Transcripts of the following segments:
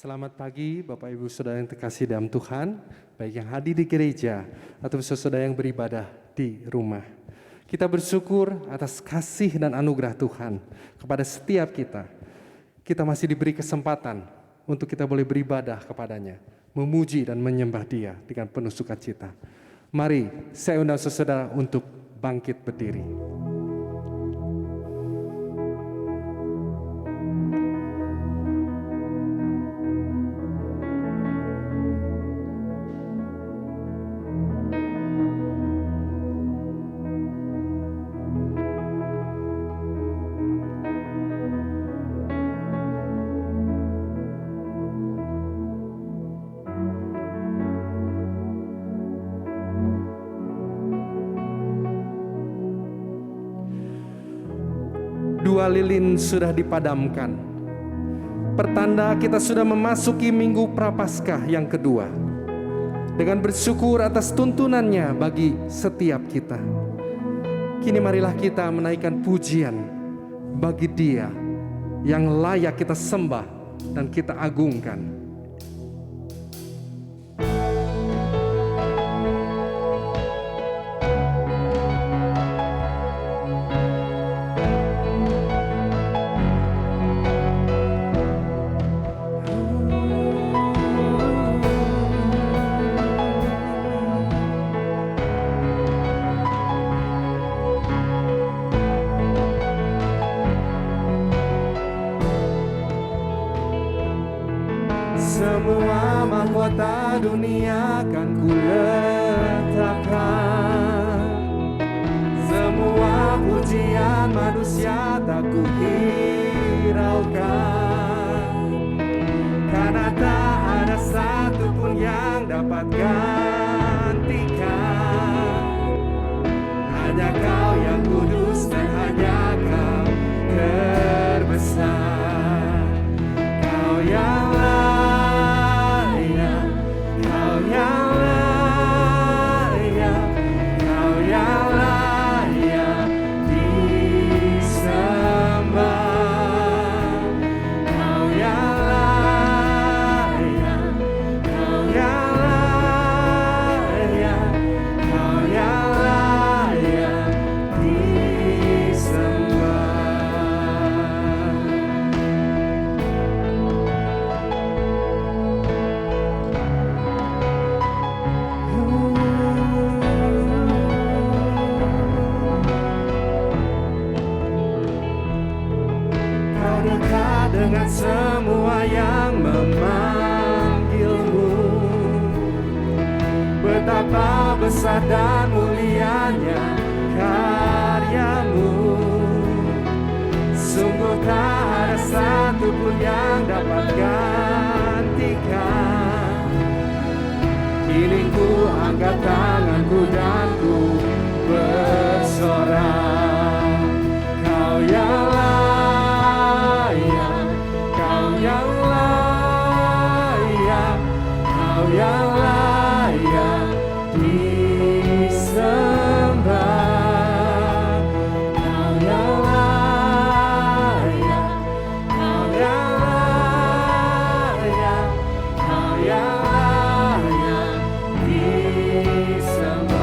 Selamat pagi Bapak Ibu Saudara yang terkasih dalam Tuhan, baik yang hadir di gereja atau saudara yang beribadah di rumah. Kita bersyukur atas kasih dan anugerah Tuhan kepada setiap kita. Kita masih diberi kesempatan untuk kita boleh beribadah kepadanya, memuji dan menyembah Dia dengan penuh sukacita. Mari saya undang saudara untuk bangkit berdiri. Dua lilin sudah dipadamkan. Pertanda kita sudah memasuki minggu Prapaskah yang kedua. Dengan bersyukur atas tuntunannya bagi setiap kita. Kini marilah kita menaikkan pujian bagi Dia yang layak kita sembah dan kita agungkan. Semua mahkota dunia akan kuletakkan, semua pujian manusia tak kuhiraukan, karena tak ada satupun yang dapat gantikan. Hanya Kau yang kudus dan hanya Kau terbesar. Kau yang dengan semua yang memanggilmu. Betapa besar dan mulianya karyamu. Sungguh tak ada satupun yang dapat gantikan. Kini ku angkat tanganku dan ku bersorak. Kau yang yang layak disembah. Kau yang layak, Kau yang layak, Kau yang layak disembah.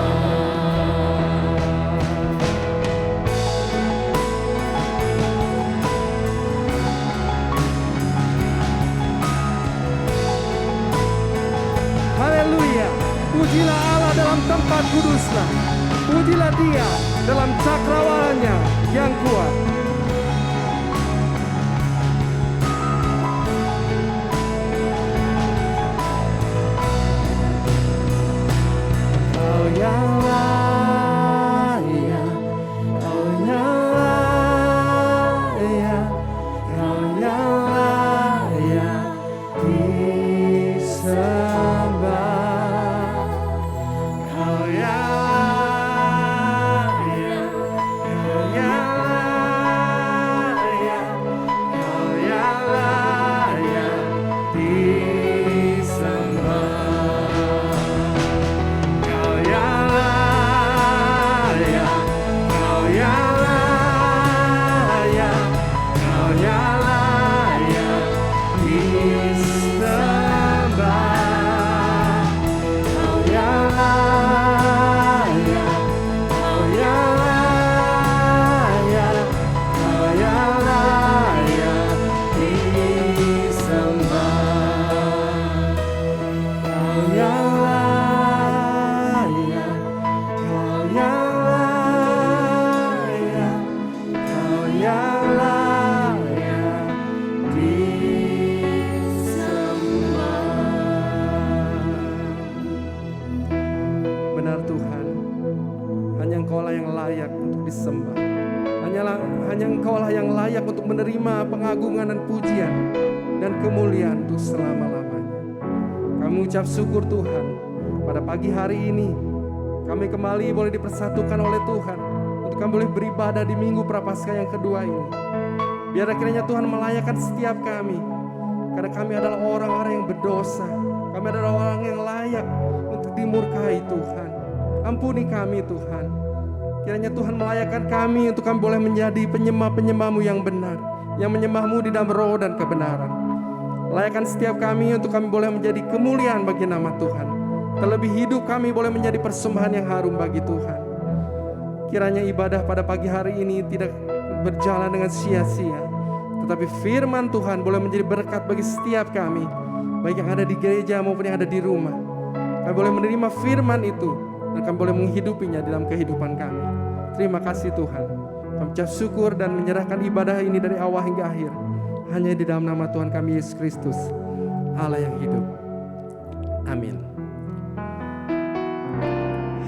Haleluya, pujilah Allah dalam tempat kudusnya, pujilah Dia dalam cakrawalanya yang kuat. Kau yang layak, Kau yang layak, Kau yang layak disembah. Kau yang layak disembah. Engkaulah yang layak untuk menerima pengagungan dan pujian dan kemuliaan untuk selama-lamanya. Kami mengucap syukur Tuhan, pada pagi hari ini kami kembali boleh dipersatukan oleh Tuhan untuk kami boleh beribadah di Minggu Prapaskah yang kedua ini. Biar kiranya Tuhan melayakkan setiap kami, karena kami adalah orang-orang yang berdosa. Kami adalah orang yang layak untuk dimurkai Tuhan. Ampuni kami Tuhan. Kiranya Tuhan melayakkan kami untuk kami boleh menjadi penyembah-penyembah-Mu yang benar, yang menyembah-Mu di dalam roh dan kebenaran. Layakkan setiap kami untuk kami boleh menjadi kemuliaan bagi nama Tuhan. Terlebih hidup kami boleh menjadi persembahan yang harum bagi Tuhan. Kiranya ibadah pada pagi hari ini tidak berjalan dengan sia-sia, tetapi firman Tuhan boleh menjadi berkat bagi setiap kami, baik yang ada di gereja maupun yang ada di rumah. Kami boleh menerima firman itu dan kami boleh menghidupinya dalam kehidupan kami. Terima kasih Tuhan. Kami ucap syukur dan menyerahkan ibadah ini dari awal hingga akhir hanya di dalam nama Tuhan kami Yesus Kristus, Allah yang hidup. Amin.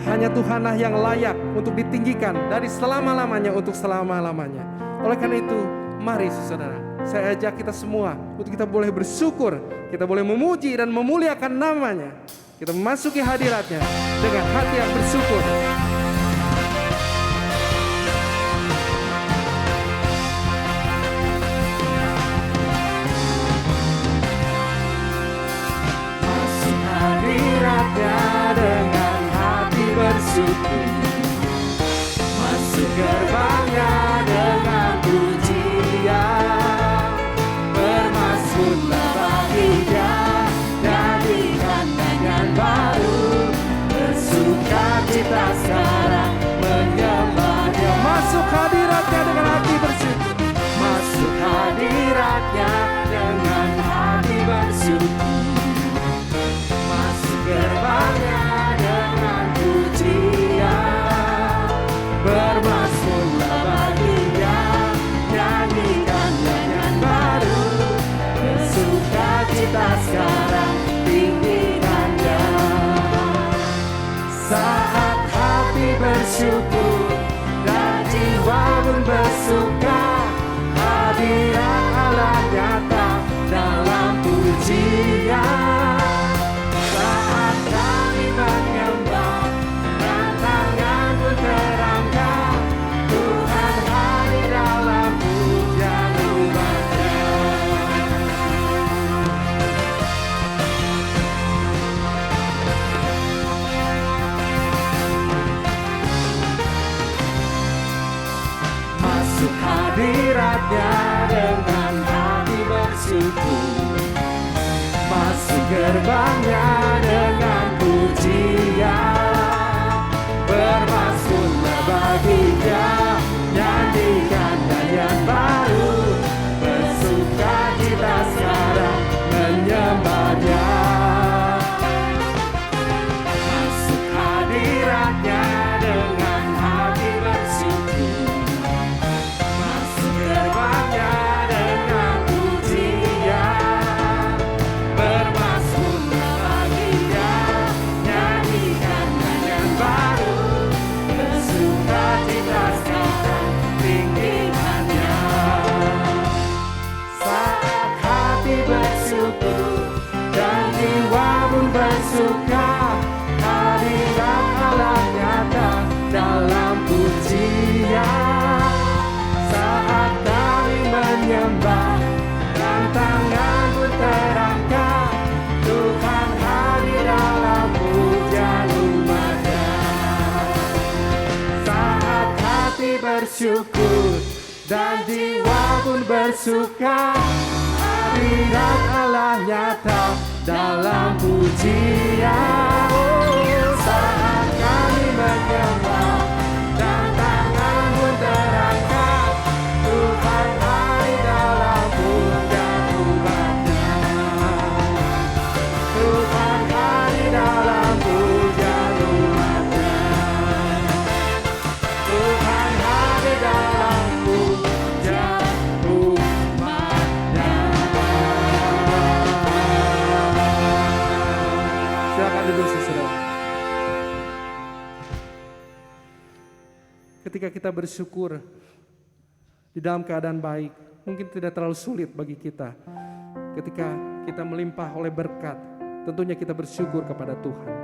Hanya Tuhanlah yang layak untuk ditinggikan dari selama-lamanya untuk selama-lamanya. Oleh karena itu, mari saudara, saya ajak kita semua untuk kita boleh bersyukur, kita boleh memuji dan memuliakan namanya. Kita memasuki hadiratnya dengan hati yang bersyukur. Masuk hadiratnya dengan hati bersyukur. Masuk gerbangnya dengan pujian. Bermasuklah bagi Dia, jadikan dengan baru. Bersuka cita sekarang menyembah Dia. Masuk hadiratnya dengan hati bersyukur. Masuk hadiratnya dengan hati bersyukur. Masuk gerbangnya dengan pujian. Bermasuklah bagi Dia, nyanyikan dengan baru. Bersuka cita sekarang, tinggikan Dia. Saat hati bersyukur dan jiwa pun bersuka, hadirat Allah nyata dalam pujian. Saat kami menyembah dan tangan pun terangkat, Tuhan hadir dalam pujian umat-Nya. Masuk hadiratnya dengan hati bersyukur. Masuk gerbangnya dengan pujian. Bermasuklah bagi Dia, nyanyikan nyanyian baru. Bersuka cita sekarang menyembah Dia. Masuk hadiratnya dengan hati bersyukur. Masuk gerbangnya dengan pujian. Bermasuklah bagi Dia, nyanyikan nyanyian baru. Bersuka cita sekarang, tinggikan Dia. Saat hati bersyukur dan jiwa pun bersuka, hadirat Allah nyata dalam pujian. Saat kami menyembah dan tangan pun terangkat, Tuhan hadir dalam pujian umat-Nya. Saat hati bersyukur dan jiwa pun bersuka, hadirat Allah nyata dalam pujian. Saat kami menyembah dan tangan pun terangkat, Tuhan hadir dalam pujian umat-Nya. Tuhan hadir dalam pujian umat-Nya. Tuhan hadir dalam pujian umat-Nya. Silakan duduk saudara. Ketika kita bersyukur di dalam keadaan baik. Mungkin tidak terlalu sulit bagi kita. Ketika kita melimpah oleh berkat, tentunya kita bersyukur kepada Tuhan.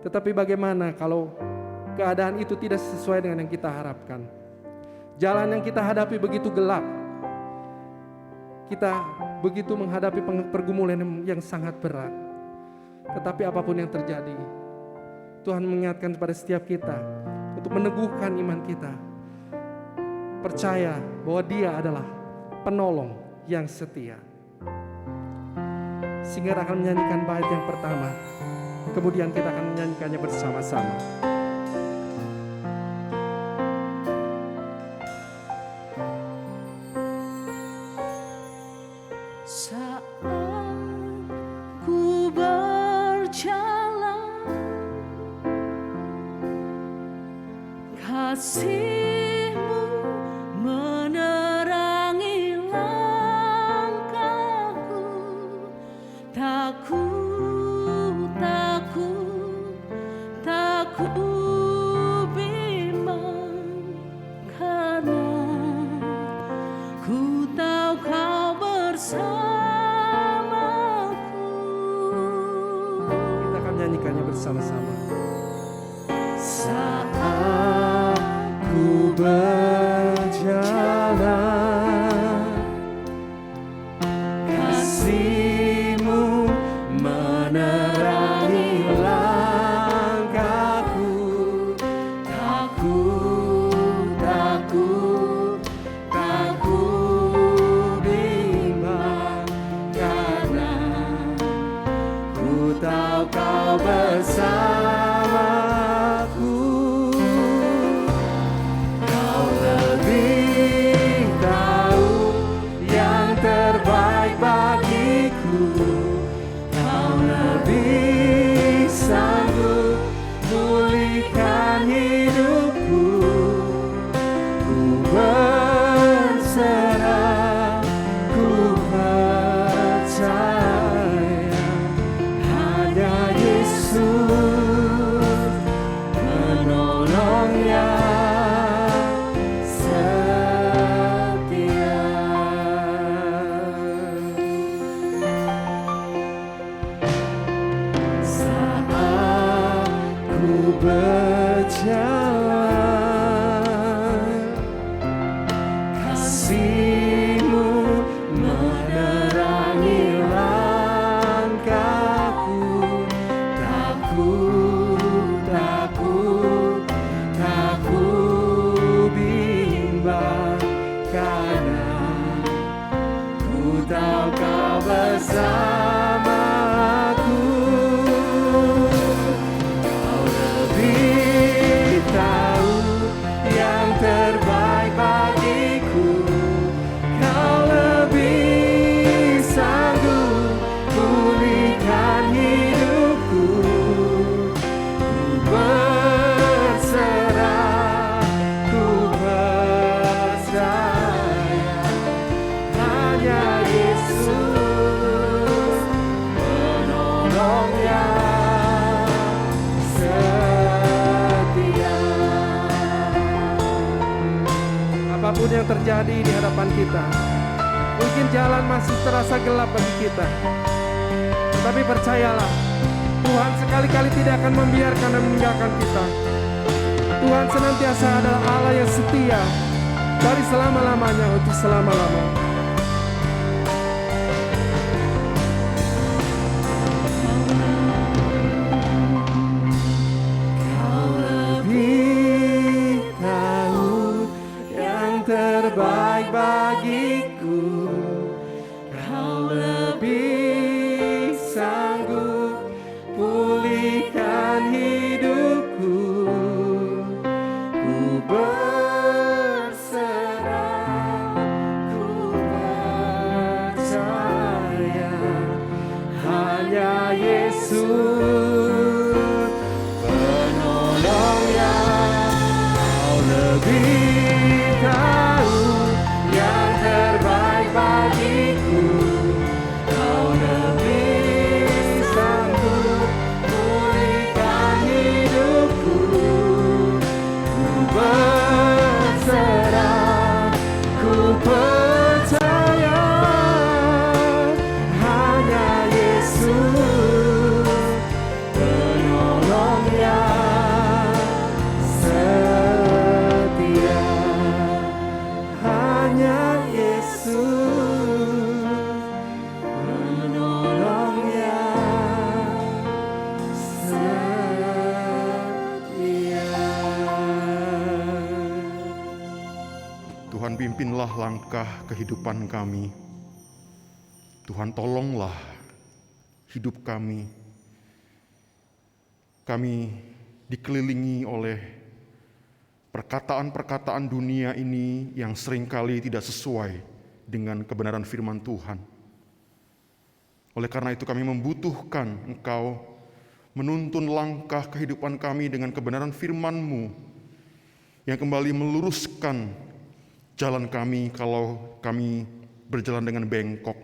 Tetapi bagaimana kalau keadaan itu tidak sesuai dengan yang kita harapkan? Jalan yang kita hadapi begitu gelap. Kita begitu menghadapi pergumulan yang sangat berat. Tetapi apapun yang terjadi, Tuhan mengingatkan kepada setiap kita untuk meneguhkan iman kita. Percaya bahwa Dia adalah penolong yang setia. Sehingga akan menyanyikan bait yang pertama. Kemudian kita akan menyanyikannya bersama-sama. Saat ku berjalan, kasih-Mu menerangi langkahku. Takut bimbang, karena ku tahu Kau bersamaku. Kita akan menyanyikannya bersama-sama. Saat Ku berjalan, kasih-Mu menerangi langkahku. Takut bimbang, karena ku tahu Kau bersamaku. Kau lebih tahu yang terbaik bagiku. Kau lebih sanggup pulihkan hidupku. Ku berserah, ku percaya hanya Yesus penolong yang setia. Saat ku berjalan, kasih-Mu menerangi langkahku. Takut bimbang, karena ku tahu Kau bersamaku. Kau lebih tahu yang terbaik bagiku. Kau lebih sanggup pulihkan hidupku. Ku berserah, ku percaya hanya Yesus penolong yang setia. Apapun yang terjadi di hadapan kita, mungkin jalan masih terasa gelap bagi kita, tetapi percayalah, Tuhan sekali-kali tidak akan membiarkan dan meninggalkan kita. Tuhan senantiasa adalah Allah yang setia dari selama-lamanya untuk selama-lamanya. Kau lebih tahu yang terbaik bagiku. Kau lebih sanggup pulihkan hidupku. Ku berserah, ku percaya hanya Yesus penolong yang. Kau lebih tahu yang terbaik bagiku. Kau lebih sanggup pulihkan hidupku. Ku berserah, pimpinlah langkah kehidupan kami. Tuhan, tolonglah hidup kami. Kami dikelilingi oleh perkataan-perkataan dunia ini yang seringkali tidak sesuai dengan kebenaran firman Tuhan. Oleh karena itu kami membutuhkan Engkau menuntun langkah kehidupan kami dengan kebenaran firman-Mu yang kembali meluruskan jalan kami kalau kami berjalan dengan bengkok,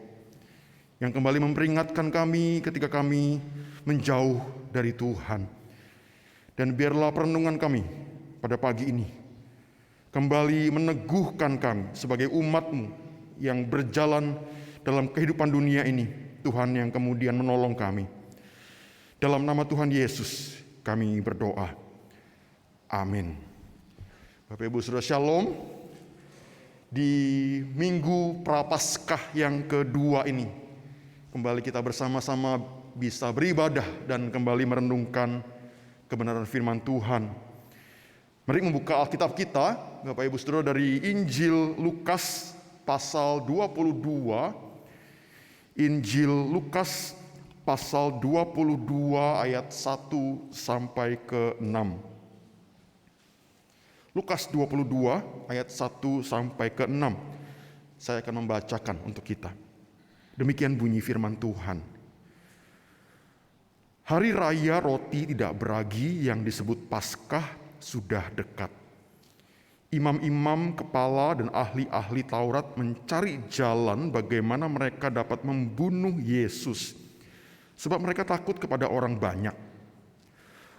yang kembali memperingatkan kami ketika kami menjauh dari Tuhan. Dan biarlah perenungan kami pada pagi ini kembali meneguhkan kami sebagai umat-Mu yang berjalan dalam kehidupan dunia ini, Tuhan, yang kemudian menolong kami. Dalam nama Tuhan Yesus kami berdoa. Amin. Bapak Ibu Saudara Shalom. Di Minggu Prapaskah yang kedua ini, kembali kita bersama-sama bisa beribadah dan kembali merenungkan kebenaran firman Tuhan. Mari membuka Alkitab kita, Bapak Ibu Saudara, dari Injil Lukas pasal 22. Injil Lukas pasal 22 ayat 1 sampai ke 6. Lukas 22 ayat 1 sampai ke 6. Saya akan membacakan untuk kita. Demikian bunyi firman Tuhan. Hari raya roti tidak beragi yang disebut Paskah sudah dekat. Imam-imam kepala dan ahli-ahli Taurat mencari jalan bagaimana mereka dapat membunuh Yesus, sebab mereka takut kepada orang banyak.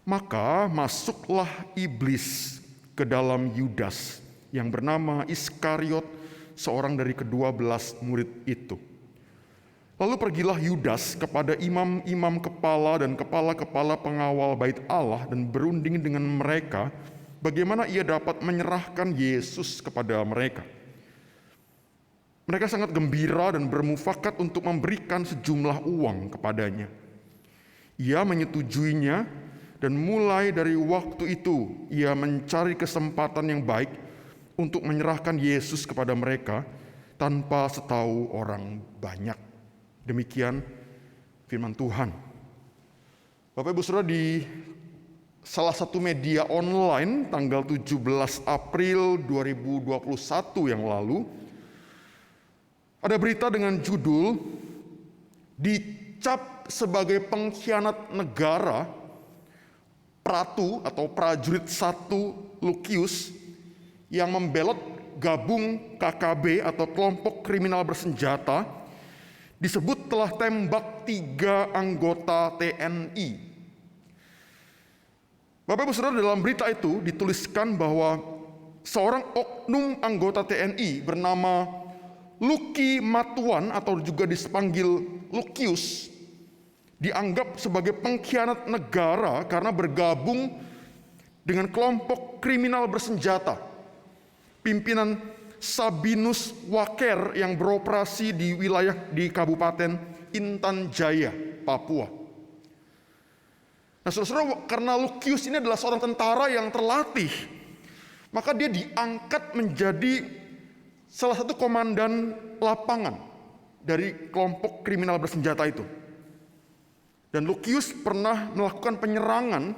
Maka masuklah iblis ke dalam Yudas yang bernama Iskariot, seorang dari ke-12 murid itu. Lalu pergilah Yudas kepada imam-imam kepala dan kepala-kepala pengawal bait Allah dan berunding dengan mereka bagaimana ia dapat menyerahkan Yesus kepada mereka. Mereka sangat gembira dan bermufakat untuk memberikan sejumlah uang kepadanya. Ia menyetujuinya, dan mulai dari waktu itu ia mencari kesempatan yang baik untuk menyerahkan Yesus kepada mereka tanpa setahu orang banyak. Demikian firman Tuhan. Bapak Ibu Saudara, di salah satu media online tanggal 17 April 2021 yang lalu, ada berita dengan judul "Dicap sebagai pengkhianat negara Pratu atau prajurit 1 Lukius yang membelot gabung KKB atau kelompok kriminal bersenjata disebut telah tembak 3 anggota TNI. Bapak Ibu Saudara, dalam berita itu dituliskan bahwa seorang oknum anggota TNI bernama Luki Matuan atau juga dipanggil Lukius dianggap sebagai pengkhianat negara karena bergabung dengan kelompok kriminal bersenjata pimpinan Sabinus Waker yang beroperasi di wilayah di Kabupaten Intan Jaya, Papua. Nah, saudara-saudara, karena Lukius ini adalah seorang tentara yang terlatih, maka dia diangkat menjadi salah satu komandan lapangan dari kelompok kriminal bersenjata itu. Dan Lukius pernah melakukan penyerangan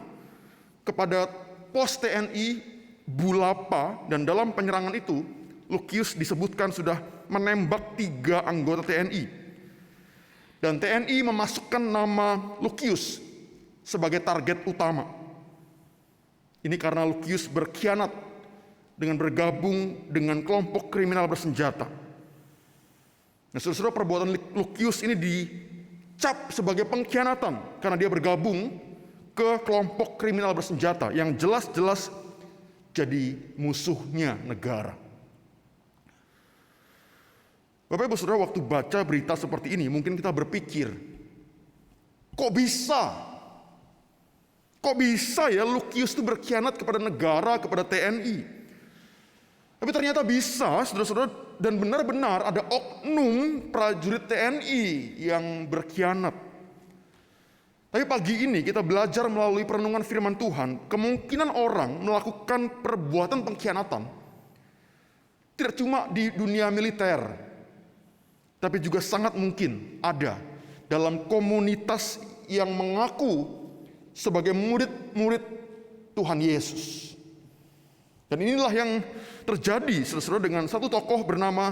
kepada pos TNI Bulapa, dan dalam penyerangan itu Lukius disebutkan sudah menembak 3 anggota TNI. Dan TNI memasukkan nama Lukius sebagai target utama. Ini karena Lukius berkhianat dengan bergabung dengan kelompok kriminal bersenjata. Nah, saudara-saudara, perbuatan Lukius ini dicap sebagai pengkhianatan karena dia bergabung ke kelompok kriminal bersenjata yang jelas-jelas jadi musuhnya negara. Bapak Ibu Saudara, waktu baca berita seperti ini mungkin kita berpikir, kok bisa ya Lukius itu berkhianat kepada negara, kepada TNI? Tapi ternyata bisa, saudara-saudara, dan benar-benar ada oknum prajurit TNI yang berkhianat. Tapi pagi ini kita belajar melalui perenungan firman Tuhan, kemungkinan orang melakukan perbuatan pengkhianatan Tidak cuma di dunia militer, tapi juga sangat mungkin ada dalam komunitas yang mengaku sebagai murid-murid Tuhan Yesus. Dan inilah yang terjadi saudara dengan satu tokoh bernama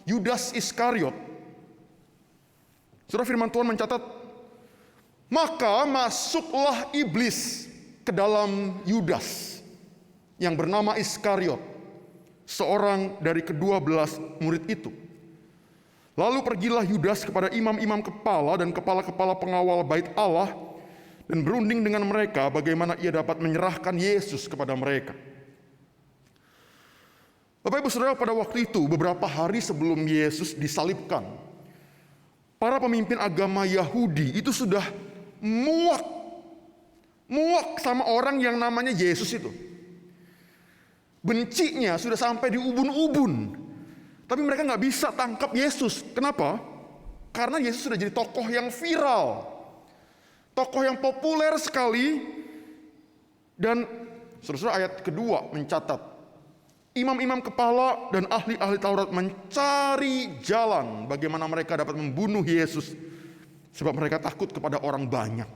Yudas Iskariot. Saudara, firman Tuhan mencatat, maka masuklah iblis ke dalam Yudas yang bernama Iskariot, seorang dari ke-12 murid itu. Lalu pergilah Yudas kepada imam-imam kepala dan kepala-kepala pengawal bait Allah dan berunding dengan mereka bagaimana ia dapat menyerahkan Yesus kepada mereka. Bapak Ibu Saudara, pada waktu itu beberapa hari sebelum Yesus disalibkan, para pemimpin agama Yahudi itu sudah muak sama orang yang namanya Yesus itu. Bencinya sudah sampai di ubun-ubun. Tapi mereka nggak bisa tangkap Yesus. Kenapa? Karena Yesus sudah jadi tokoh yang viral, tokoh yang populer sekali. Dan saudara, ayat kedua mencatat, imam-imam kepala dan ahli-ahli Taurat mencari jalan bagaimana mereka dapat membunuh Yesus, sebab mereka takut kepada orang banyak.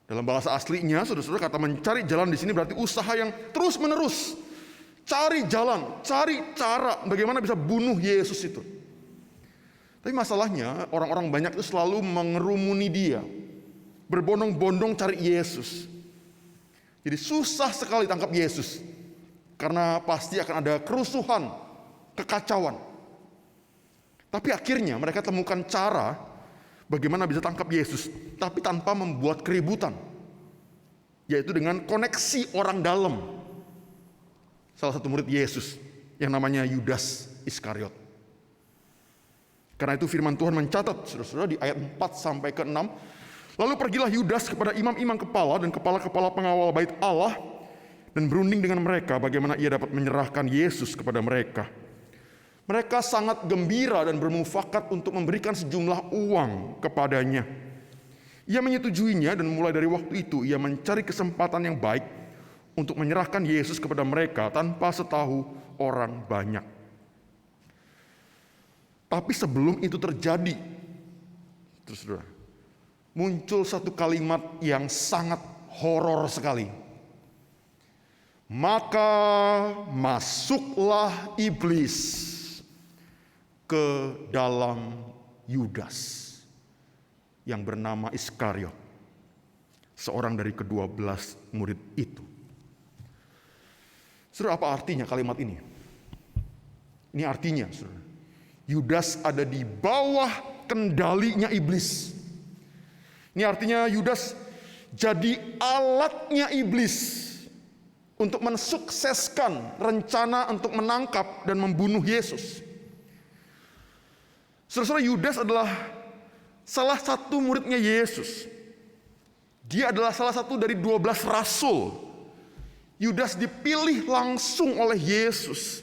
Dalam bahasa aslinya, saudara-saudara, kata mencari jalan di sini berarti usaha yang terus-menerus. Cari jalan, cari cara bagaimana bisa bunuh Yesus itu. Tapi masalahnya orang-orang banyak itu selalu mengerumuni dia, berbondong-bondong cari Yesus. Jadi susah sekali tangkap Yesus, karena pasti akan ada kerusuhan, kekacauan. Tapi akhirnya mereka temukan cara bagaimana bisa tangkap Yesus, tapi tanpa membuat keributan, yaitu dengan koneksi orang dalam. Salah satu murid Yesus yang namanya Yudas Iskariot. Karena itu firman Tuhan mencatat, saudara-saudara, di ayat 4 sampai ke 6. Lalu pergilah Yudas kepada imam-imam kepala dan kepala-kepala pengawal bait Allah dan berunding dengan mereka bagaimana ia dapat menyerahkan Yesus kepada mereka. Mereka sangat gembira dan bermufakat untuk memberikan sejumlah uang kepadanya. Ia menyetujuinya dan mulai dari waktu itu ia mencari kesempatan yang baik untuk menyerahkan Yesus kepada mereka tanpa setahu orang banyak. Tapi sebelum itu terjadi, saudara, muncul satu kalimat yang sangat horor sekali. Maka masuklah iblis ke dalam Yudas yang bernama Iskariot, seorang dari ke-12 murid itu. Saudara, apa artinya kalimat ini? Ini artinya, saudara, Yudas ada di bawah kendalinya iblis. Ini artinya Yudas jadi alatnya iblis untuk mensukseskan rencana untuk menangkap dan membunuh Yesus. Saudara, Yudas adalah salah satu muridnya Yesus. Dia adalah salah satu dari 12 rasul. Yudas dipilih langsung oleh Yesus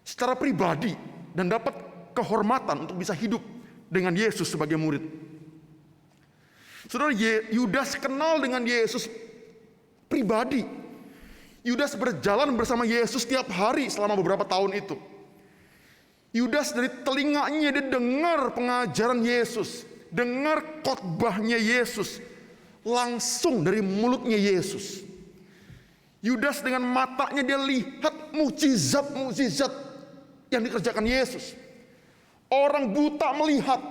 secara pribadi dan dapat kehormatan untuk bisa hidup dengan Yesus sebagai murid. Saudara, Yudas kenal dengan Yesus pribadi. Yudas berjalan bersama Yesus setiap hari selama beberapa tahun itu. Yudas dari telinganya dia dengar pengajaran Yesus, dengar khotbahnya Yesus langsung dari mulutnya Yesus. Yudas dengan matanya dia lihat mukjizat-mukjizat yang dikerjakan Yesus. Orang buta melihat,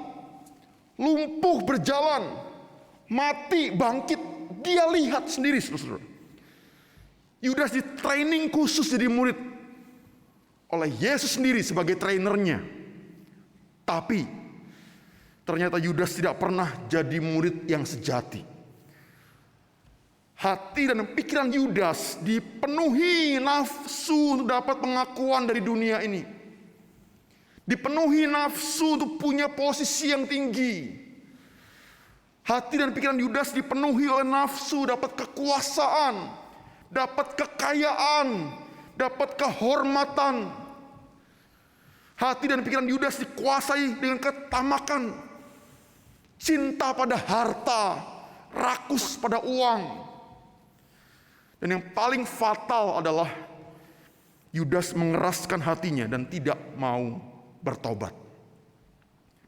lumpuh berjalan, mati bangkit, dia lihat sendiri, saudara. Yudas di training khusus jadi murid oleh Yesus sendiri sebagai trainernya. Tapi ternyata Yudas tidak pernah jadi murid yang sejati. Hati dan pikiran Yudas dipenuhi nafsu untuk dapat pengakuan dari dunia ini. Dipenuhi nafsu untuk punya posisi yang tinggi. Hati dan pikiran Yudas dipenuhi oleh nafsu dapat kekuasaan, dapat kekayaan, dapat kehormatan. Hati dan pikiran Yudas dikuasai dengan ketamakan, cinta pada harta, rakus pada uang. Dan yang paling fatal adalah Yudas mengeraskan hatinya dan tidak mau bertobat.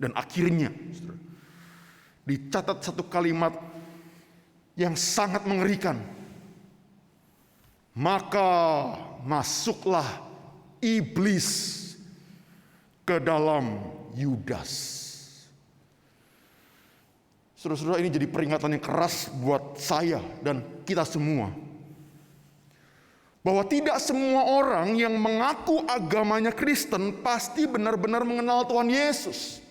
Dan akhirnya, saudara, dicatat satu kalimat yang sangat mengerikan. Maka masuklah iblis ke dalam Yudas. Saudara-saudara, ini jadi peringatan yang keras buat saya dan kita semua. Bahwa tidak semua orang yang mengaku agamanya Kristen pasti benar-benar mengenal Tuhan Yesus.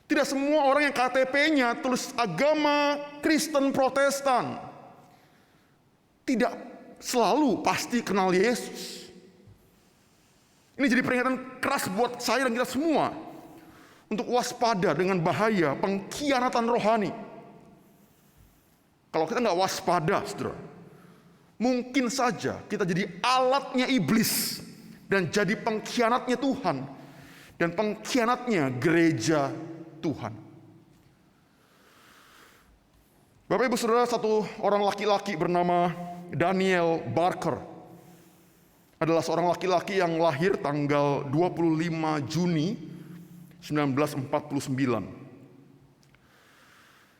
Tidak semua orang yang KTP-nya tulis agama Kristen Protestan tidak selalu pasti kenal Yesus. Ini jadi peringatan keras buat saya dan kita semua untuk waspada dengan bahaya pengkhianatan rohani. Kalau kita nggak waspada, saudara, mungkin saja kita jadi alatnya iblis dan jadi pengkhianatnya Tuhan dan pengkhianatnya gereja Tuhan. Bapak Ibu Saudara, satu orang laki-laki bernama Daniel Barker adalah seorang laki-laki yang lahir tanggal 25 Juni 1949.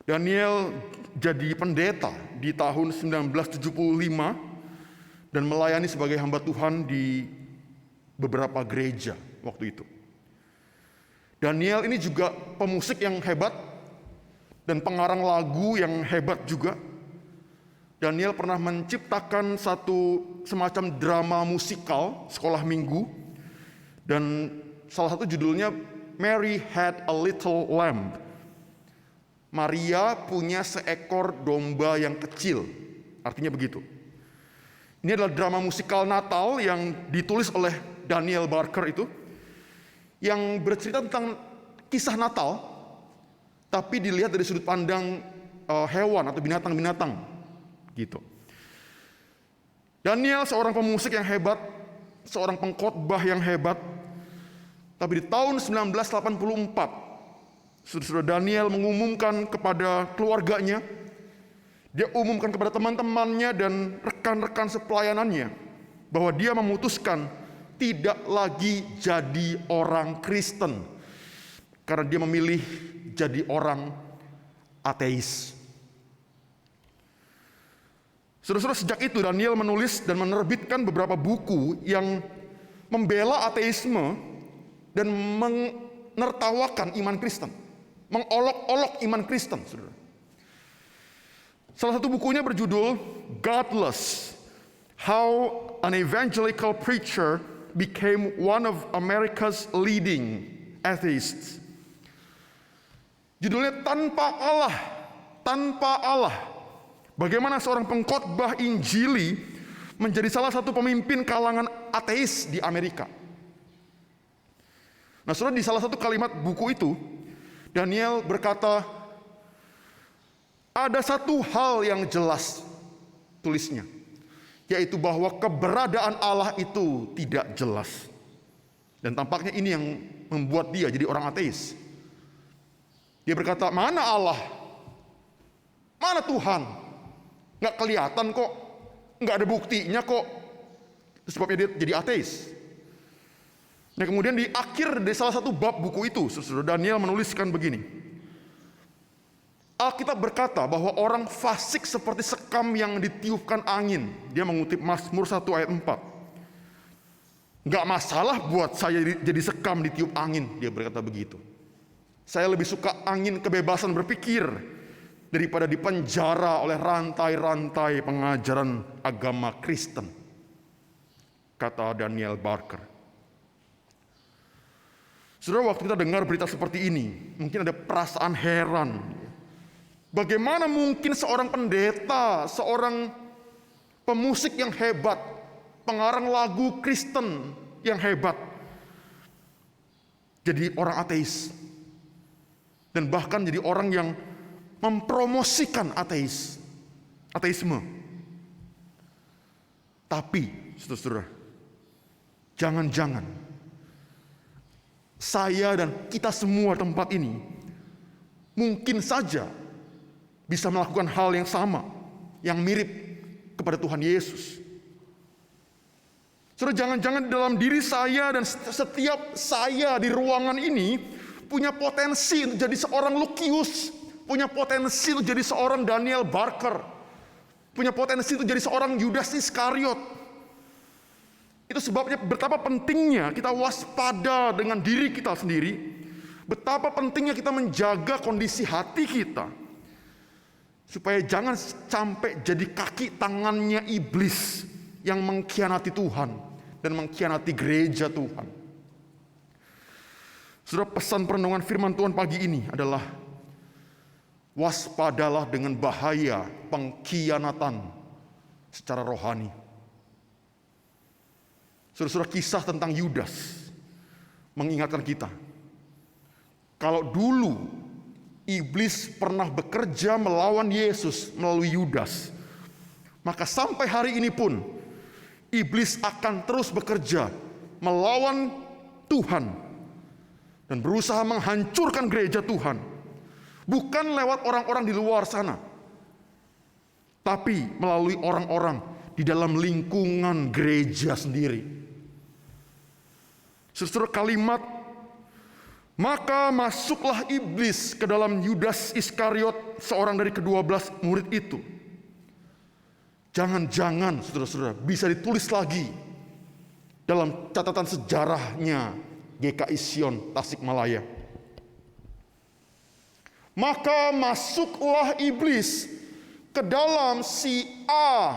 Daniel jadi pendeta di tahun 1975 dan melayani sebagai hamba Tuhan di beberapa gereja waktu itu. Daniel ini juga pemusik yang hebat dan pengarang lagu yang hebat juga. Daniel pernah menciptakan satu semacam drama musikal sekolah minggu, dan salah satu judulnya Mary Had a Little Lamb. Maria punya seekor domba yang kecil, artinya begitu. Ini adalah drama musikal Natal yang ditulis oleh Daniel Barker itu, yang bercerita tentang kisah Natal, tapi dilihat dari sudut pandang hewan atau binatang-binatang, gitu. Daniel seorang pemusik yang hebat, seorang pengkhotbah yang hebat, tapi di tahun 1984, saudara Daniel mengumumkan kepada keluarganya, dia umumkan kepada teman-temannya dan rekan-rekan sepelayanannya, bahwa dia memutuskan tidak lagi jadi orang Kristen karena dia memilih jadi orang ateis. Saudara-saudara, sejak itu Daniel menulis dan menerbitkan beberapa buku yang membela ateisme dan menertawakan iman Kristen, mengolok-olok iman Kristen, saudara. Salah satu bukunya berjudul Godless: How an Evangelical Preacher Became One of America's Leading Atheists. Judulnya Tanpa Allah, Tanpa Allah. Bagaimana seorang pengkhotbah Injili menjadi salah satu pemimpin kalangan ateis di Amerika. Nah, saudara, di salah satu kalimat buku itu, Daniel berkata, ada satu hal yang jelas, tulisnya, yaitu bahwa keberadaan Allah itu tidak jelas. Dan tampaknya ini yang membuat dia jadi orang ateis. Dia berkata, mana Allah? Mana Tuhan? Nggak kelihatan kok, nggak ada buktinya kok. Itu sebabnya dia jadi ateis. Nah, kemudian di akhir dari salah satu bab buku itu, saudara, Daniel menuliskan begini. Alkitab berkata bahwa orang fasik seperti sekam yang ditiupkan angin. Dia mengutip Mazmur 1 ayat 4. Nggak masalah buat saya jadi sekam ditiup angin, dia berkata begitu. Saya lebih suka angin kebebasan berpikir daripada dipenjara oleh rantai-rantai pengajaran agama Kristen, kata Daniel Barker. Saudara, waktu kita dengar berita seperti ini, mungkin ada perasaan heran. Bagaimana mungkin seorang pendeta, seorang pemusik yang hebat, pengarang lagu Kristen yang hebat, jadi orang ateis, dan bahkan jadi orang yang mempromosikan ateisme. Tapi, saudara, jangan-jangan saya dan kita semua tempat ini mungkin saja bisa melakukan hal yang sama, yang mirip kepada Tuhan Yesus. Saudara, jangan-jangan dalam diri saya dan setiap saya di ruangan ini punya potensi untuk jadi seorang Lukius, punya potensi untuk jadi seorang Daniel Barker, punya potensi untuk jadi seorang Yudas Iskariot. Itu sebabnya betapa pentingnya kita waspada dengan diri kita sendiri, betapa pentingnya kita menjaga kondisi hati kita, supaya jangan sampai jadi kaki tangannya iblis yang mengkhianati Tuhan dan mengkhianati gereja Tuhan. Saudara, pesan perenungan firman Tuhan pagi ini adalah waspadalah dengan bahaya pengkhianatan secara rohani. Saudara-saudara, kisah tentang Yudas mengingatkan kita, kalau dulu iblis pernah bekerja melawan Yesus melalui Yudas, maka sampai hari ini pun iblis akan terus bekerja melawan Tuhan dan berusaha menghancurkan gereja Tuhan. Bukan lewat orang-orang di luar sana, tapi melalui orang-orang di dalam lingkungan gereja sendiri. Saudara, kalimat maka masuklah iblis ke dalam Yudas Iskariot, seorang dari ke-12 murid itu. Jangan-jangan saudara-saudara bisa ditulis lagi dalam catatan sejarahnya GKI Sion Tasikmalaya. Maka masuklah iblis ke dalam si A,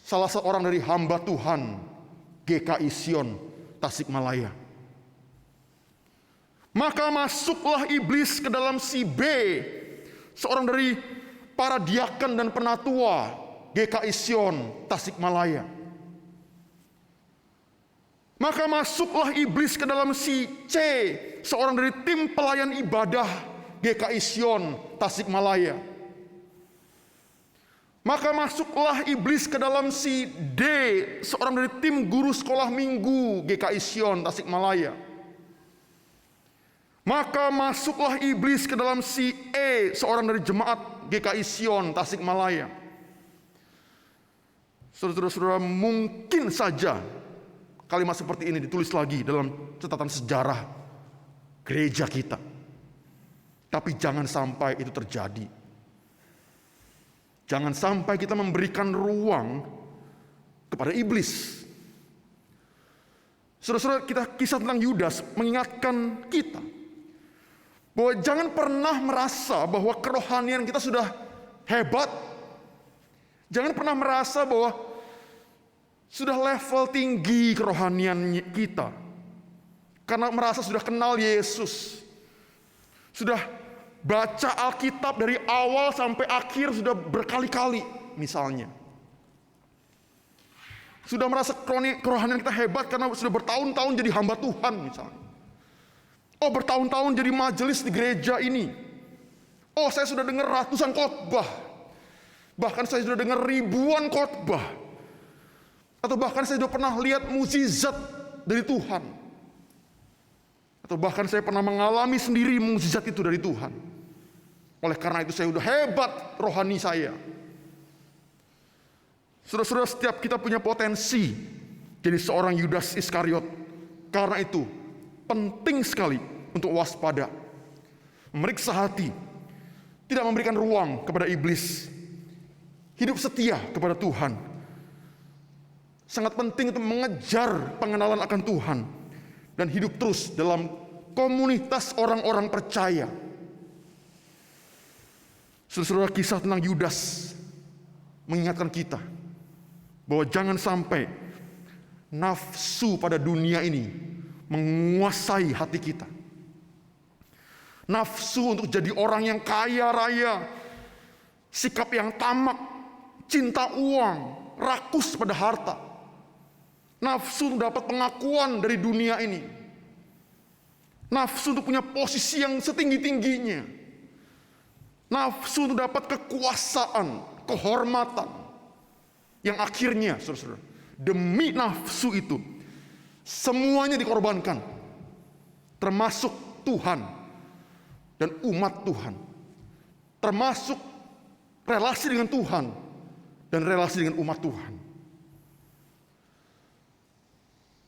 salah seorang dari hamba Tuhan GKI Sion Tasikmalaya. Maka masuklah iblis ke dalam si B, seorang dari para diaken dan penatua GKI Sion Tasikmalaya. Maka masuklah iblis ke dalam si C, seorang dari tim pelayan ibadah GKI Sion Tasikmalaya. Maka masuklah iblis ke dalam si D, seorang dari tim guru sekolah minggu GKI Sion Tasikmalaya. Maka masuklah iblis ke dalam si E, seorang dari jemaat GKI Sion Tasikmalaya. Saudara-saudara, mungkin saja kalimat seperti ini ditulis lagi dalam catatan sejarah gereja kita. Tapi jangan sampai itu terjadi. Jangan sampai kita memberikan ruang kepada iblis. Saudara-saudara, kisah tentang Yudas mengingatkan kita bahwa jangan pernah merasa bahwa kerohanian kita sudah hebat. Jangan pernah merasa bahwa sudah level tinggi kerohanian kita, karena merasa sudah kenal Yesus, sudah baca Alkitab dari awal sampai akhir sudah berkali-kali misalnya. Sudah merasa kerohanian kita hebat karena sudah bertahun-tahun jadi hamba Tuhan misalnya. Oh, bertahun-tahun jadi majelis di gereja ini. Oh, saya sudah dengar ratusan khotbah. Bahkan saya sudah dengar ribuan khotbah. Atau bahkan saya sudah pernah lihat mukjizat dari Tuhan. Atau bahkan saya pernah mengalami sendiri mukjizat itu dari Tuhan. Oleh karena itu saya sudah hebat rohani saya. Saudara-saudara, setiap kita punya potensi jadi seorang Yudas Iskariot. Karena itu penting sekali untuk waspada, memeriksa hati, tidak memberikan ruang kepada iblis, hidup setia kepada Tuhan. Sangat penting untuk mengejar pengenalan akan Tuhan dan hidup terus dalam komunitas orang-orang percaya. Saudara-saudara, kisah tentang Yudas mengingatkan kita bahwa jangan sampai nafsu pada dunia ini menguasai hati kita. Nafsu untuk jadi orang yang kaya raya, sikap yang tamak, cinta uang, rakus pada harta. Nafsu untuk dapat pengakuan dari dunia ini. Nafsu untuk punya posisi yang setinggi-tingginya. Nafsu untuk dapat kekuasaan, kehormatan. Yang akhirnya, saudara-saudara, demi nafsu itu, semuanya dikorbankan. Termasuk Tuhan dan umat Tuhan. Termasuk relasi dengan Tuhan dan relasi dengan umat Tuhan.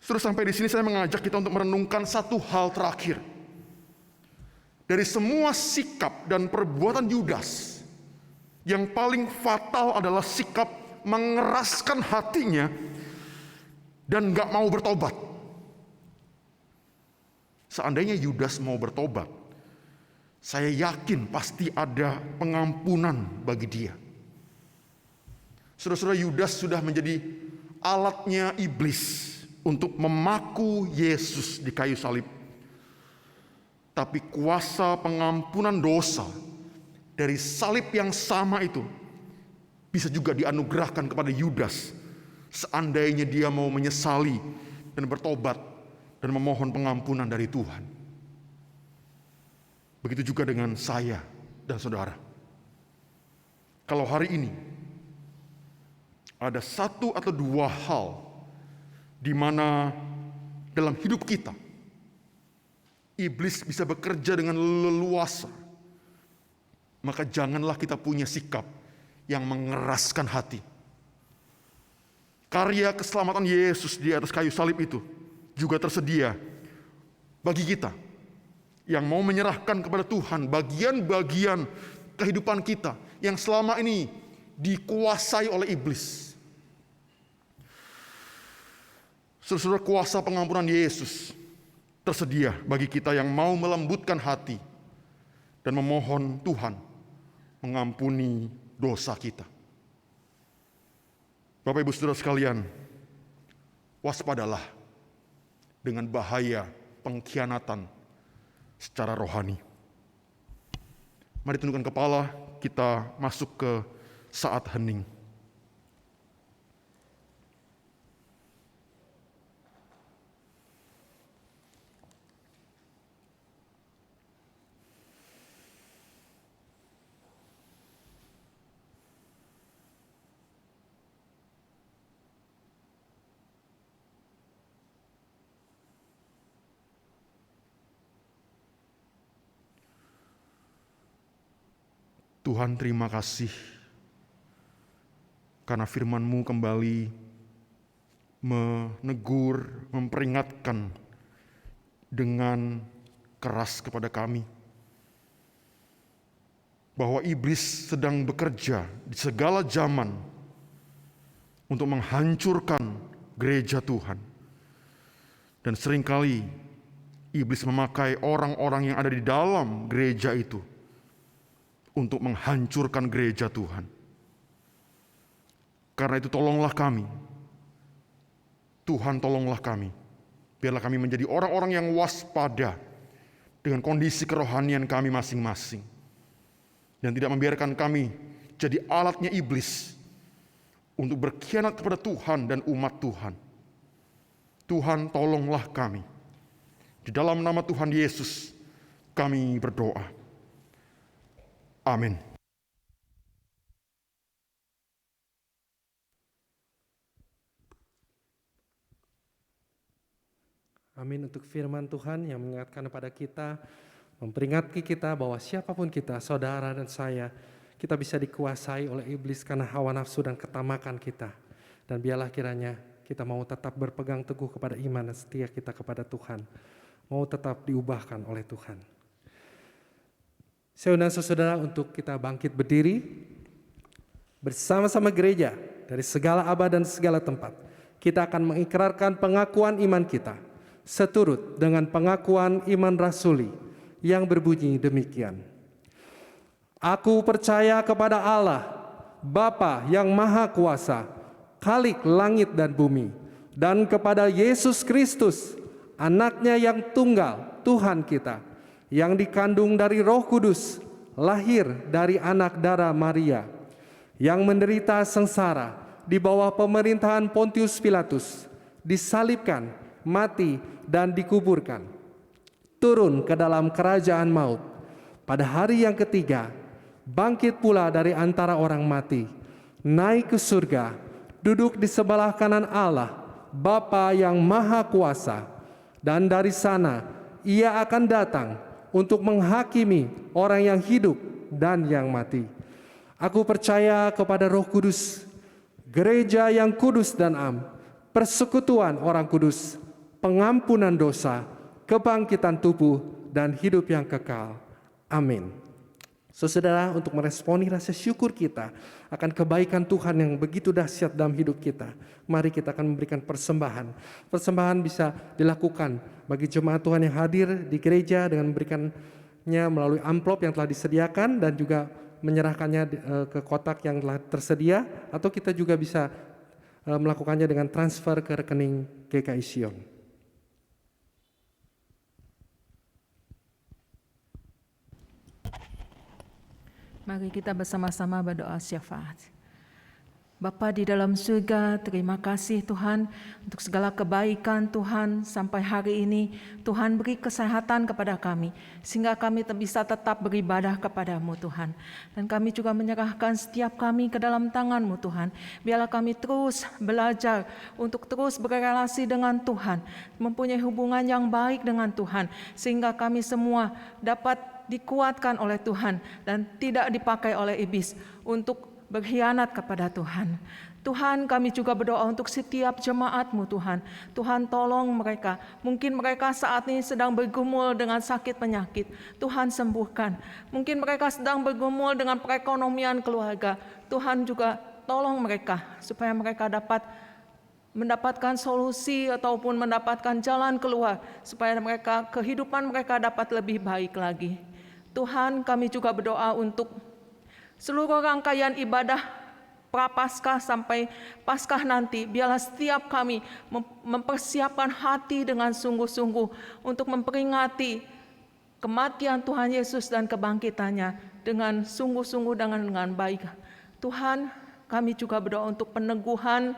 Sudah sampai di sini saya mengajak kita untuk merenungkan satu hal terakhir. Dari semua sikap dan perbuatan Yudas, yang paling fatal adalah sikap mengeraskan hatinya dan gak mau bertobat. Seandainya Yudas mau bertobat, saya yakin pasti ada pengampunan bagi dia. Saudara-saudara, Yudas sudah menjadi alatnya iblis untuk memaku Yesus di kayu salib. Tapi kuasa pengampunan dosa dari salib yang sama itu bisa juga dianugerahkan kepada Yudas seandainya dia mau menyesali dan bertobat dan memohon pengampunan dari Tuhan. Begitu juga dengan saya dan saudara. Kalau hari ini ada satu atau dua hal di mana dalam hidup kita iblis bisa bekerja dengan leluasa, maka janganlah kita punya sikap yang mengeraskan hati. Karya keselamatan Yesus di atas kayu salib itu juga tersedia bagi kita yang mau menyerahkan kepada Tuhan bagian-bagian kehidupan kita yang selama ini dikuasai oleh iblis. Saudara, kuasa pengampunan Yesus tersedia bagi kita yang mau melembutkan hati dan memohon Tuhan mengampuni dosa kita. Bapak Ibu Saudara sekalian, waspadalah dengan bahaya pengkhianatan secara rohani. Mari tundukkan kepala, kita masuk ke saat hening. Tuhan, terima kasih karena firman-Mu kembali menegur, memperingatkan dengan keras kepada kami bahwa iblis sedang bekerja di segala zaman untuk menghancurkan gereja Tuhan. Dan seringkali iblis memakai orang-orang yang ada di dalam gereja itu untuk menghancurkan gereja Tuhan. Karena itu tolonglah kami. Tuhan, tolonglah kami. Biarlah kami menjadi orang-orang yang waspada dengan kondisi kerohanian kami masing-masing. Dan tidak membiarkan kami jadi alatnya iblis untuk berkhianat kepada Tuhan dan umat Tuhan. Tuhan, tolonglah kami. Di dalam nama Tuhan Yesus kami berdoa. Amin. Amin untuk firman Tuhan yang mengingatkan kepada kita, memperingati kita bahwa siapapun kita, saudara dan saya, kita bisa dikuasai oleh iblis karena hawa nafsu dan ketamakan kita. Dan biarlah kiranya kita mau tetap berpegang teguh kepada iman dan setia kita kepada Tuhan. Mau tetap diubahkan oleh Tuhan. Saya undang saudara untuk kita bangkit berdiri bersama-sama gereja dari segala abad dan segala tempat. Kita akan mengikrarkan pengakuan iman kita seturut dengan pengakuan iman rasuli yang berbunyi demikian. Aku percaya kepada Allah, Bapa yang Maha Kuasa, Khalik langit dan bumi, dan kepada Yesus Kristus, Anaknya yang tunggal, Tuhan kita, yang dikandung dari Roh Kudus, lahir dari anak darah Maria, yang menderita sengsara di bawah pemerintahan Pontius Pilatus, disalibkan, mati, dan dikuburkan, turun ke dalam kerajaan maut, pada hari yang ketiga, bangkit pula dari antara orang mati, naik ke surga, duduk di sebelah kanan Allah, Bapa yang Maha Kuasa, dan dari sana Ia akan datang untuk menghakimi orang yang hidup dan yang mati. Aku percaya kepada Roh Kudus, gereja yang kudus dan am, persekutuan orang kudus, pengampunan dosa, kebangkitan tubuh, dan hidup yang kekal. Amin. Saudara, untuk meresponi rasa syukur kita akan kebaikan Tuhan yang begitu dahsyat dalam hidup kita, mari kita akan memberikan persembahan. Persembahan bisa dilakukan bagi jemaat Tuhan yang hadir di gereja dengan memberikannya melalui amplop yang telah disediakan dan juga menyerahkannya ke kotak yang telah tersedia, atau kita juga bisa melakukannya dengan transfer ke rekening GKI Sion. Mari kita bersama-sama berdoa syafaat. Bapa di dalam surga, terima kasih Tuhan untuk segala kebaikan Tuhan sampai hari ini. Tuhan beri kesehatan kepada kami, sehingga kami bisa tetap beribadah kepadamu Tuhan. Dan kami juga menyerahkan setiap kami ke dalam tangan-Mu Tuhan. Biarlah kami terus belajar untuk terus berrelasi dengan Tuhan, mempunyai hubungan yang baik dengan Tuhan, sehingga kami semua dapat dikuatkan oleh Tuhan dan tidak dipakai oleh iblis untuk berkhianat kepada Tuhan. Tuhan, kami juga berdoa untuk setiap jemaat-Mu Tuhan. Tuhan, tolong mereka. Mungkin mereka saat ini sedang bergumul dengan sakit penyakit. Tuhan, sembuhkan. Mungkin mereka sedang bergumul dengan perekonomian keluarga. Tuhan juga tolong mereka supaya mereka dapat mendapatkan solusi ataupun mendapatkan jalan keluar supaya kehidupan mereka dapat lebih baik lagi. Tuhan, kami juga berdoa untuk seluruh rangkaian ibadah Prapaskah sampai Paskah nanti. Biarlah setiap kami mempersiapkan hati dengan sungguh-sungguh untuk memperingati kematian Tuhan Yesus dan kebangkitannya dengan sungguh-sungguh dengan baik. Tuhan, kami juga berdoa untuk peneguhan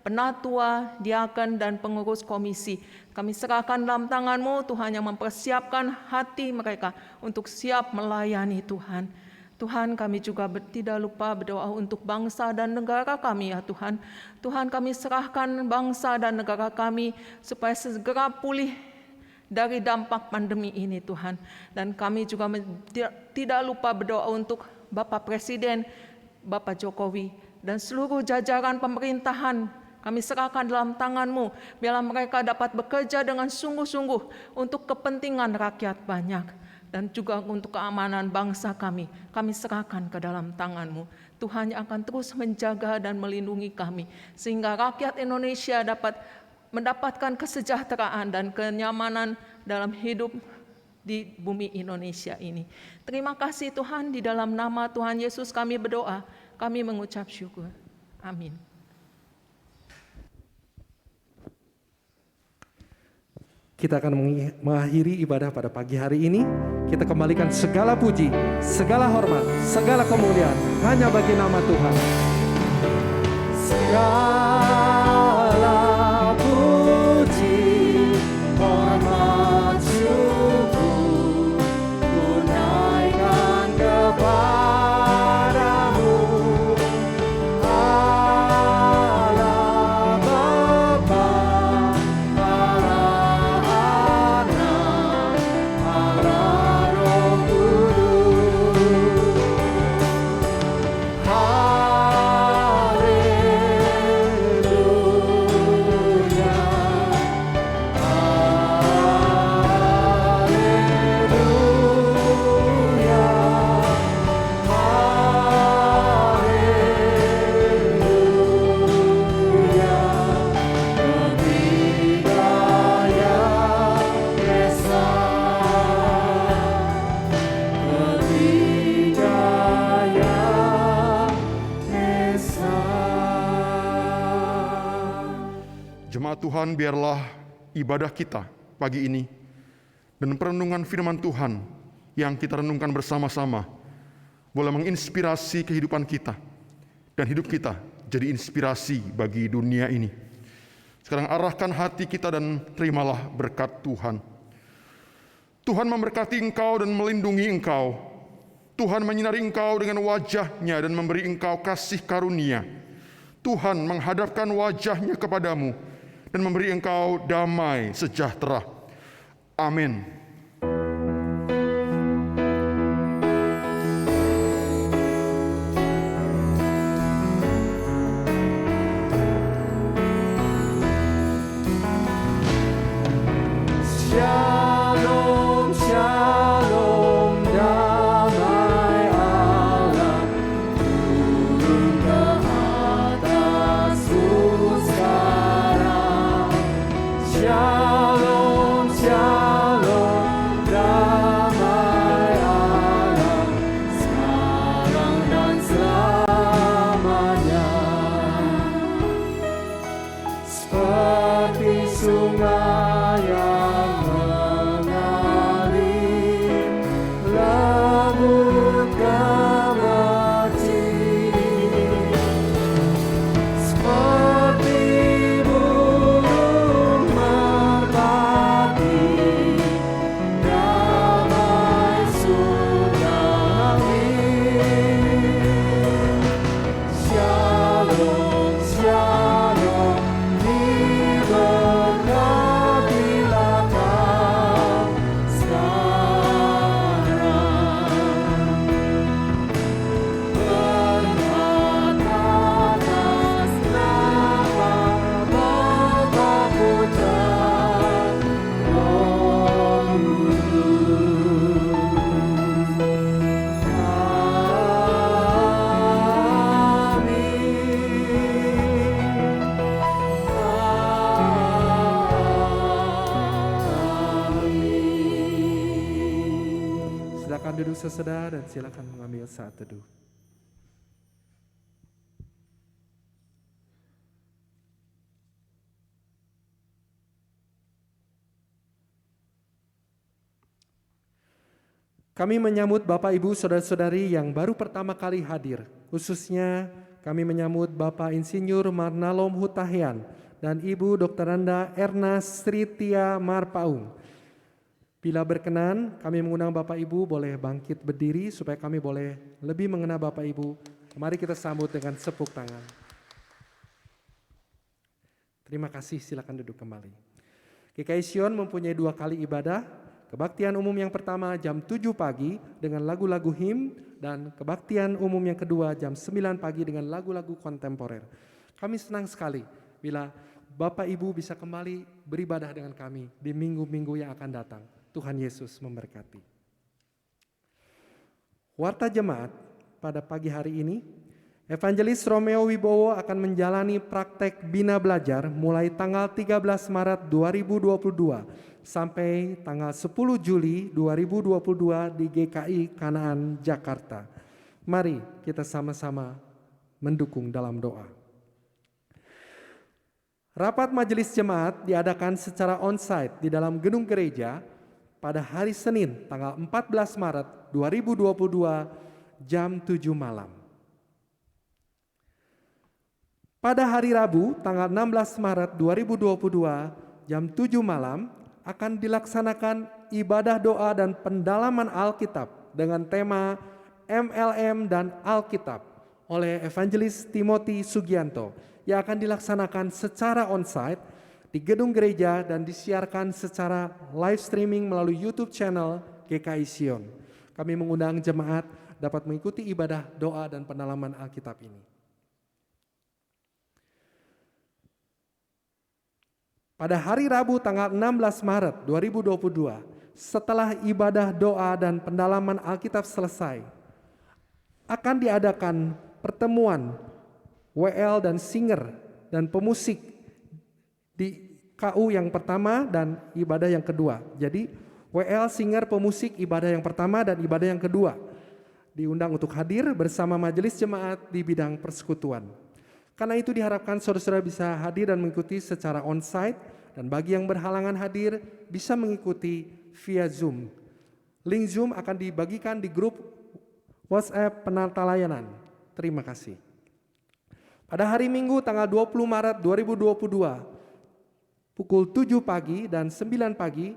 penatua, diaken, dan pengurus komisi. Kami serahkan dalam tangan-Mu, Tuhan, yang mempersiapkan hati mereka untuk siap melayani Tuhan. Tuhan, kami juga tidak lupa berdoa untuk bangsa dan negara kami, ya Tuhan. Tuhan, kami serahkan bangsa dan negara kami supaya segera pulih dari dampak pandemi ini, Tuhan. Dan kami juga tidak lupa berdoa untuk Bapak Presiden, Bapak Jokowi, dan seluruh jajaran pemerintahan. Kami serahkan dalam tangan-Mu, biarlah mereka dapat bekerja dengan sungguh-sungguh untuk kepentingan rakyat banyak dan juga untuk keamanan bangsa kami. Kami serahkan ke dalam tangan-Mu. Tuhan yang akan terus menjaga dan melindungi kami, sehingga rakyat Indonesia dapat mendapatkan kesejahteraan dan kenyamanan dalam hidup di bumi Indonesia ini. Terima kasih Tuhan, di dalam nama Tuhan Yesus kami berdoa, kami mengucap syukur. Amin. Kita akan mengakhiri ibadah pada pagi hari ini. Kita kembalikan segala puji, segala hormat, segala kemuliaan hanya bagi nama Tuhan. Segala puji, hormat, syukur, tunaikan kepadamu, Allah Bapa, Allah Anak, Allah Roh Kudus. Jemaat Tuhan, biarlah ibadah kita pagi ini dan perenungan firman Tuhan yang kita renungkan bersama-sama boleh menginspirasi kehidupan kita dan hidup kita jadi inspirasi bagi dunia ini. Sekarang arahkan hati kita dan terimalah berkat Tuhan. Tuhan memberkati engkau dan melindungi engkau. Tuhan menyinari engkau dengan wajah-Nya dan memberi engkau kasih karunia. Tuhan menghadapkan wajah-Nya kepadamu dan memberi engkau damai sejahtera. Amin. Shalom, shalom, damai Allah turun ke atasku sekarang. Shalom, shalom, damai Allah sekarang dan selamanya. Seperti sungai yang mengalir, lembut kemecih. Seperti burung merpati, damai tsunami. Shalom, shalom, diberkatilah kau sekarang. Berkat atas nama Bapa, Putra, Roh Kudus. Silakan duduk sesaudara dan silakan mengambil saat teduh. Kami menyambut Bapak Ibu Saudara-saudari yang baru pertama kali hadir. Khususnya kami menyambut Bapak Insinyur Marnalom Hutahian dan Ibu Dr. Anda Erna Sritia Marpaung. Bila berkenan, kami mengundang Bapak Ibu boleh bangkit berdiri supaya kami boleh lebih mengenal Bapak Ibu. Mari kita sambut dengan tepuk tangan. Terima kasih, silakan duduk kembali. GKI Sion mempunyai 2 kali ibadah. Kebaktian umum yang pertama jam 7 pagi dengan lagu-lagu him, dan kebaktian umum yang kedua jam 9 pagi dengan lagu-lagu kontemporer. Kami senang sekali bila Bapak Ibu bisa kembali beribadah dengan kami di minggu-minggu yang akan datang. Tuhan Yesus memberkati. Warta jemaat pada pagi hari ini, Evangelis Romeo Wibowo akan menjalani praktek Bina Belajar mulai tanggal 13 Maret 2022 sampai tanggal 10 Juli 2022 di GKI Kanaan, Jakarta. Mari kita sama-sama mendukung dalam doa. Rapat majelis jemaat diadakan secara onsite di dalam gedung gereja pada hari Senin tanggal 14 Maret 2022 jam 7 malam. Pada hari Rabu tanggal 16 Maret 2022 jam 7 malam akan dilaksanakan ibadah doa dan pendalaman Alkitab dengan tema MLM dan Alkitab oleh Evangelis Timothy Sugianto yang akan dilaksanakan secara onsite di gedung gereja dan disiarkan secara live streaming melalui YouTube channel GKI Sion. Kami mengundang jemaat dapat mengikuti ibadah doa dan pendalaman Alkitab ini. Pada hari Rabu tanggal 16 Maret 2022, setelah ibadah doa dan pendalaman Alkitab selesai, akan diadakan pertemuan WL dan singer dan pemusik di KU yang pertama dan ibadah yang kedua. Jadi WL, singer, pemusik, ibadah yang pertama dan ibadah yang kedua. Diundang untuk hadir bersama majelis jemaat di bidang persekutuan. Karena itu diharapkan saudara-saudara bisa hadir dan mengikuti secara onsite, dan bagi yang berhalangan hadir bisa mengikuti via Zoom. Link Zoom akan dibagikan di grup WhatsApp penata layanan. Terima kasih. Pada hari Minggu tanggal 20 Maret 2022, pukul 7 pagi dan 9 pagi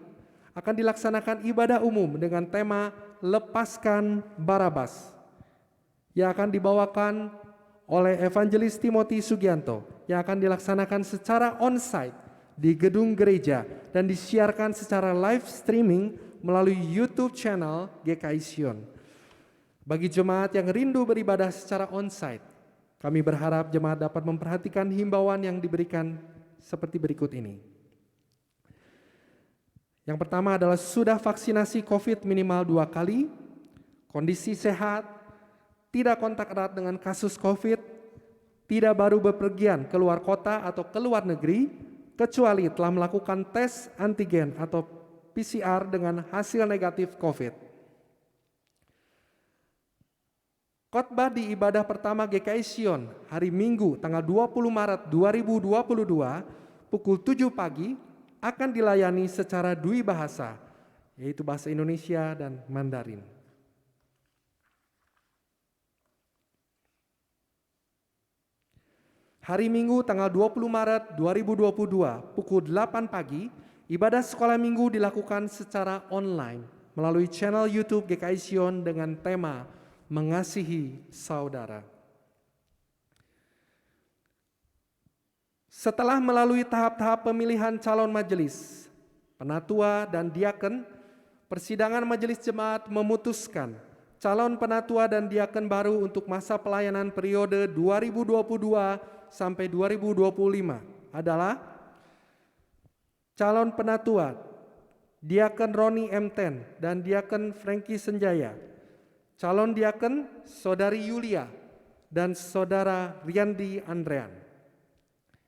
akan dilaksanakan ibadah umum dengan tema Lepaskan Barabas yang akan dibawakan oleh Evangelis Timothy Sugianto yang akan dilaksanakan secara onsite di gedung gereja dan disiarkan secara live streaming melalui YouTube channel GKI Sion. Bagi jemaat yang rindu beribadah secara onsite, kami berharap jemaat dapat memperhatikan himbauan yang diberikan seperti berikut ini. Yang pertama adalah sudah vaksinasi COVID minimal 2 kali, kondisi sehat, tidak kontak erat dengan kasus COVID, tidak baru bepergian keluar kota atau keluar negeri, kecuali telah melakukan tes antigen atau PCR dengan hasil negatif COVID. Khotbah di ibadah pertama GKI Sion hari Minggu tanggal 20 Maret 2022 pukul 7 pagi akan dilayani secara dui bahasa, yaitu bahasa Indonesia dan Mandarin. Hari Minggu tanggal 20 Maret 2022 pukul 8 pagi, ibadah sekolah minggu dilakukan secara online melalui channel YouTube GKI Sion dengan tema Mengasihi Saudara. Setelah melalui tahap-tahap pemilihan calon majelis, penatua dan diaken, persidangan majelis jemaat memutuskan calon penatua dan diaken baru untuk masa pelayanan periode 2022 sampai 2025 adalah calon penatua Diaken Roni M. Ten dan Diaken Frankie Senjaya, calon diaken Saudari Yulia dan Saudara Riandi Andrean.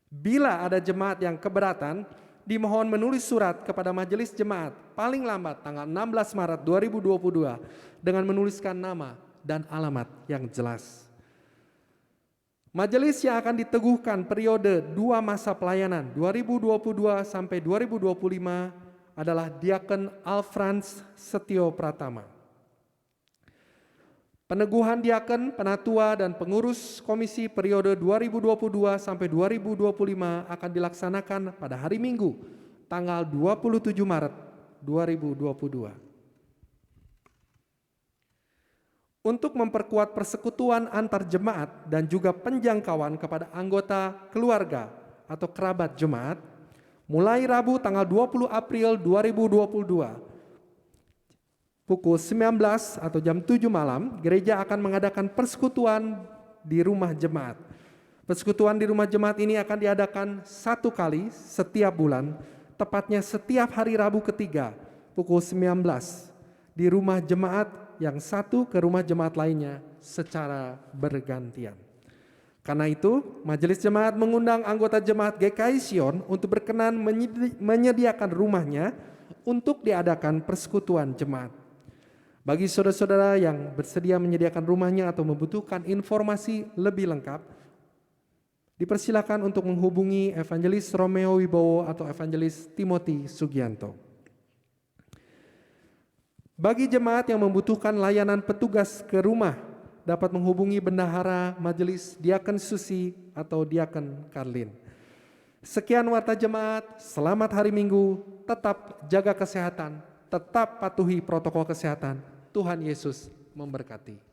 Bila ada jemaat yang keberatan, dimohon menulis surat kepada majelis jemaat paling lambat tanggal 16 Maret 2022 dengan menuliskan nama dan alamat yang jelas. Majelis yang akan diteguhkan periode 2 masa pelayanan 2022 sampai 2025 adalah Diaken Alfrans Setio Pratama. Peneguhan diaken, penatua, dan pengurus komisi periode 2022 sampai 2025 akan dilaksanakan pada hari Minggu, tanggal 27 Maret 2022. Untuk memperkuat persekutuan antar jemaat dan juga penjangkauan kepada anggota keluarga atau kerabat jemaat, mulai Rabu tanggal 20 April 2022, pukul 19 atau jam 7 malam, gereja akan mengadakan persekutuan di rumah jemaat. Persekutuan di rumah jemaat ini akan diadakan 1 kali setiap bulan, tepatnya setiap hari Rabu ketiga, pukul 19, di rumah jemaat yang satu ke rumah jemaat lainnya secara bergantian. Karena itu, majelis jemaat mengundang anggota jemaat GKI Sion untuk berkenan menyediakan rumahnya untuk diadakan persekutuan jemaat. Bagi saudara-saudara yang bersedia menyediakan rumahnya atau membutuhkan informasi lebih lengkap, dipersilakan untuk menghubungi Evangelis Romeo Wibowo atau Evangelis Timothy Sugianto. Bagi jemaat yang membutuhkan layanan petugas ke rumah, dapat menghubungi Bendahara Majelis Diaken Susi atau Diaken Karlin. Sekian warta jemaat, selamat hari Minggu, tetap jaga kesehatan, tetap patuhi protokol kesehatan. Tuhan Yesus memberkati.